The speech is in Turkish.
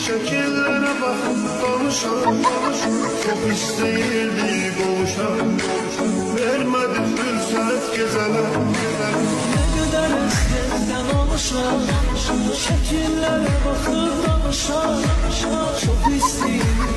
Şekillere bakıp konuşan, çok isteyildi boğuşan, vermedi fırsat gezene. Ne kadar eskiden oluşan, şekillere bakıp konuşan, çok isteyildi